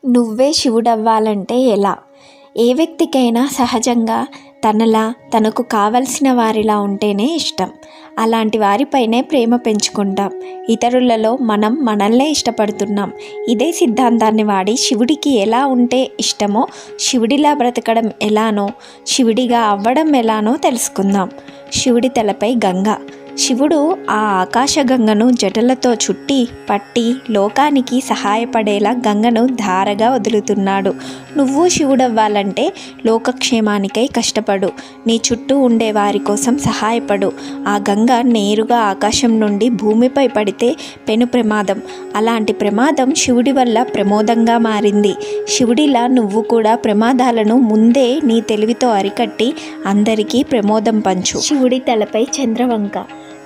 నువ్వే శివుడవ్వాలంటే ఎలా? ఏ వ్యక్తికైనా సహజంగా తనలా తనకు కావలసిన వారిలా ఉంటేనే ఇష్టం. అలాంటి వారిపైనే ప్రేమ పెంచుకుంటాం. ఇతరులలో మనం మనల్నే ఇష్టపడుతున్నాం. ఇదే సిద్ధాంతాన్ని వాడి శివుడికి ఎలా ఉంటే ఇష్టమో, శివుడిలా బ్రతకడం ఎలానో, శివుడిగా అవ్వడం ఎలానో తెలుసుకుందాం. శివుడి తలపై గంగ. శివుడు ఆ ఆకాశగంగను జటలతో చుట్టి పట్టి లోకానికి సహాయపడేలా గంగను ధారగా వదులుతున్నాడు. నువ్వు శివుడవ్వాలంటే లోకక్షేమానికై కష్టపడు. నీ చుట్టూ ఉండే వారి కోసం సహాయపడు. ఆ గంగ నేరుగా ఆకాశం నుండి భూమిపై పడితే పెను ప్రమాదం. అలాంటి ప్రమాదం శివుడి వల్ల ప్రమోదంగా మారింది. శివుడిలా నువ్వు కూడా ప్రమాదాలను ముందే నీ తెలివితో అరికట్టి అందరికీ ప్రమోదం పంచు. శివుడి తలపై చంద్రవంక.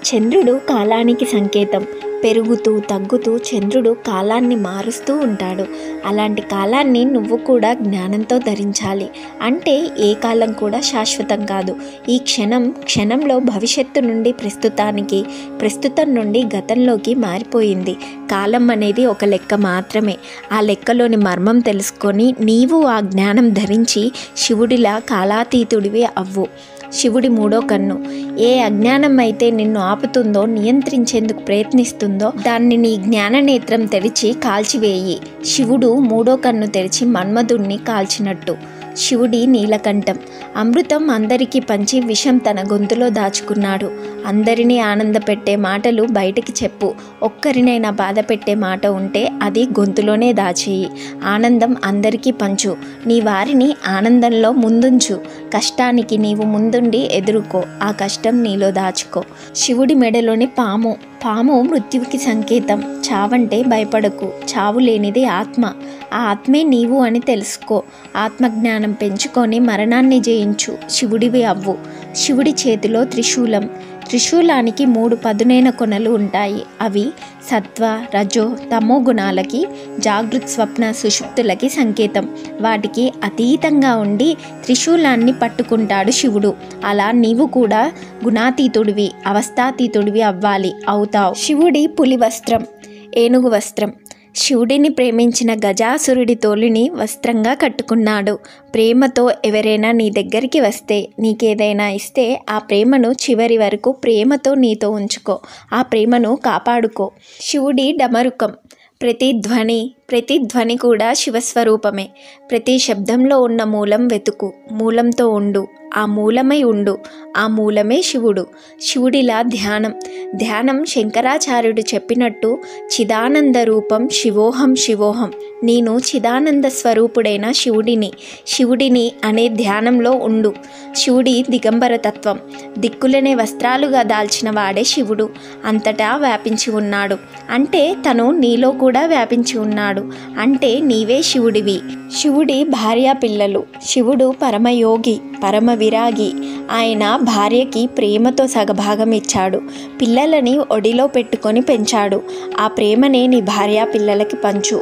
చంద్రుడు కాలానికి సంకేతం. పెరుగుతూ తగ్గుతూ చంద్రుడు కాలాన్ని మారుస్తూ ఉంటాడు. అలాంటి కాలాన్ని నువ్వు కూడా జ్ఞానంతో ధరించాలి. అంటే ఏ కాలం కూడా శాశ్వతం కాదు. ఈ క్షణంలో భవిష్యత్తు నుండి ప్రస్తుతానికి, ప్రస్తుతం నుండి గతంలోకి మారిపోయింది. కాలం అనేది ఒక లెక్క మాత్రమే. ఆ లెక్కలోని మర్మం తెలుసుకొని నీవు ఆ జ్ఞానం ధరించి శివుడిలా కాలాతీతుడివి అవ్వు. శివుడి మూడో కన్ను. ఏ అజ్ఞానం అయితే నిన్ను ఆపుతుందో, నియంత్రించేందుకు ప్రయత్నిస్తుందో దాన్ని నీ జ్ఞాననేత్రం తెరిచి కాల్చివేయి. శివుడు మూడో కన్ను తెరిచి మన్మధుణ్ణి కాల్చినట్టు. శివుడి నీలకంఠం. అమృతం అందరికీ పంచి విషం తన గొంతులో దాచుకున్నాడు. అందరినీ ఆనందపెట్టే మాటలు బయటికి చెప్పు. ఒక్కరినైనా బాధ పెట్టే మాట ఉంటే అది గొంతులోనే దాచేయి. ఆనందం అందరికీ పంచు. నీ వారిని ఆనందంలో ముందుంచు. కష్టానికి నీవు ముందుండి ఎదుర్కో. ఆ కష్టం నీలో దాచుకో. శివుడి మెడలోని పాము. పాము మృత్యువుకి సంకేతం. చావంటే భయపడకు. చావు లేనిది ఆత్మ. ఆ ఆత్మే నీవు అని తెలుసుకో. ఆత్మజ్ఞానం పెంచుకొని మరణాన్ని జయించు. శివుడివి అవ్వు. శివుడి చేతిలో త్రిశూలం. త్రిశూలానికి 3 పదునైన కొనలు ఉంటాయి. అవి సత్వ, రజో, తమో గుణాలకి, జాగృత్, స్వప్న, సుషుప్తులకి సంకేతం. వాటికి అతీతంగా ఉండి త్రిశూలాన్ని పట్టుకుంటాడు శివుడు. అలా నీవు కూడా గుణాతీతుడివి, అవస్థాతీతుడివి అవ్వాలి. అవుతావు. శివుడి పులి వస్త్రం. ఏనుగు వస్త్రం. శివుడిని ప్రేమించిన గజాసురుడి తోలుని వస్త్రంగా కట్టుకున్నాడు. ప్రేమతో ఎవరైనా నీ దగ్గరికి వస్తే, నీకేదైనా ఇస్తే ఆ ప్రేమను చివరి వరకు ప్రేమతో నీతో ఉంచుకో. ఆ ప్రేమను కాపాడుకో. శివుడి డమరుకం. ప్రతి ధ్వని కూడా శివస్వరూపమే. ప్రతి శబ్దంలో ఉన్న మూలం వెతుకు. మూలంతో ఉండు. ఆ మూలమై ఉండు. ఆ మూలమే శివుడు. శివుడిలా ధ్యానం శంకరాచార్యుడు చెప్పినట్టు చిదానంద రూపం శివోహం శివోహం. నేను చిదానంద స్వరూపుడైన శివుడిని అనే ధ్యానంలో ఉండు. శివుడి దిగంబర తత్వం. దిక్కులనే వస్త్రాలుగా దాల్చిన వాడే శివుడు. అంతటా వ్యాపించి ఉన్నాడు. అంటే తను నీలో కూడా వ్యాపించి ఉన్నాడు. అంటే నీవే శివుడివి. శివుడి భార్యా పిల్లలు. శివుడు పరమయోగి, పరమ విరాగి. ఆయన భార్యకి ప్రేమతో సగభాగం ఇచ్చాడు. పిల్లలని ఒడిలో పెట్టుకొని పెంచాడు. ఆ ప్రేమనే నీ భార్యా పిల్లలకి పంచు.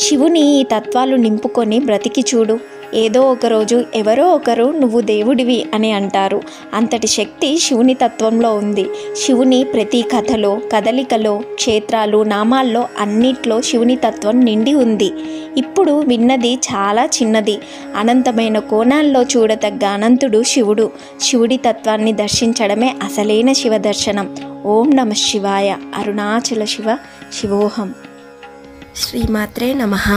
శివుని ఈ తత్వాలు నింపుకొని బ్రతికి చూడు. ఏదో ఒకరోజు ఎవరో ఒకరు నువ్వు దేవుడివి అని అంటారు. అంతటి శక్తి శివుని తత్వంలో ఉంది. శివుని ప్రతి కథలో, కదలికలో, క్షేత్రాలు, నామాల్లో అన్నిట్లో శివుని తత్వం నిండి ఉంది. ఇప్పుడు విన్నది చాలా చిన్నది. అనంతమైన కోణాల్లో చూడతగ్గ అనంతుడు శివుడు. శివుడి తత్వాన్ని దర్శించడమే అసలైన శివ దర్శనం. ఓం నమః శివాయ. అరుణాచల శివ. శివోహం. శ్రీమాత్రే నమః.